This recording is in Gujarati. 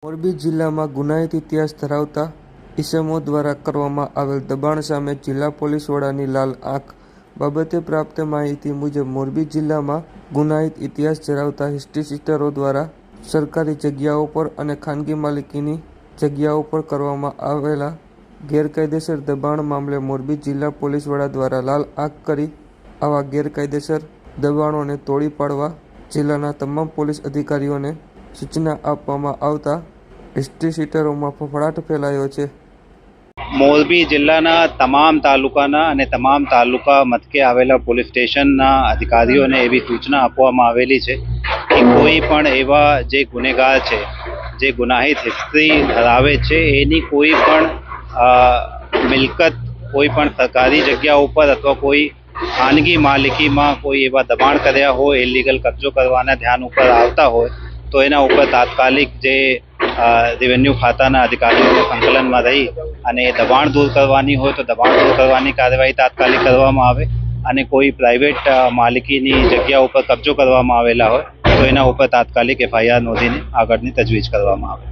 મોરબી જિલ્લામાં ગુનાહિત ઇતિહાસ ધરાવતા ઇસમો દ્વારા કરવામાં આવેલ દબાણ સામે જિલ્લા પોલીસ વડાની લાલ આંખ બાબતે પ્રાપ્ત માહિતી મુજબ મોરબી જિલ્લામાં ગુનાહિત ઇતિહાસ ધરાવતા હિસ્ટ્રી સીટરો દ્વારા સરકારી જગ્યાઓ પર અને ખાનગી માલિકીની જગ્યાઓ પર કરવામાં આવેલા ગેરકાયદેસર દબાણ મામલે મોરબી જિલ્લા પોલીસ વડા દ્વારા લાલ આંખ કરી આવા ગેરકાયદેસર દબાણોને તોડી પાડવા જિલ્લાના તમામ પોલીસ અધિકારીઓને સૂચના આપવામાં આવતા હિસ્ટ્રી સીટરોમાં ફફડાટ ફેલાયો છે। મોરબી જિલ્લાના તમામ તાલુકાના અને તમામ તાલુકા મથકે આવેલા પોલીસ સ્ટેશનના અધિકારીઓને એવી સૂચના આપવામાં આવેલી છે કે કોઈ પણ એવા જે ગુનેગાર છે, જે ગુનાહિત હિસ્ટ્રી ધરાવે છે, એની કોઈ પણ મિલકત કોઈ પણ સરકારી જગ્યા ઉપર અથવા કોઈ ખાનગી માલિકીમાં કોઈ એવા દબાણ કર્યા હોય, ઇલીગલ કબજો કરવાના ધ્યાન ઉપર આવતા હોય તો એના ઉપર તાત્કાલિક જે રેવન્યુ ખાતાના અધિકારીઓના સંકલનમાં રહી અને એ દબાણ દૂર કરવાની હોય તો દબાણ દૂર કરવાની કાર્યવાહી તાત્કાલિક કરવામાં આવે અને કોઈ પ્રાઇવેટ માલિકીની જગ્યા ઉપર કબજો કરવામાં આવેલા હોય તો એના ઉપર તાત્કાલિક FIR નોંધીને આગળની તજવીજ કરવામાં આવે।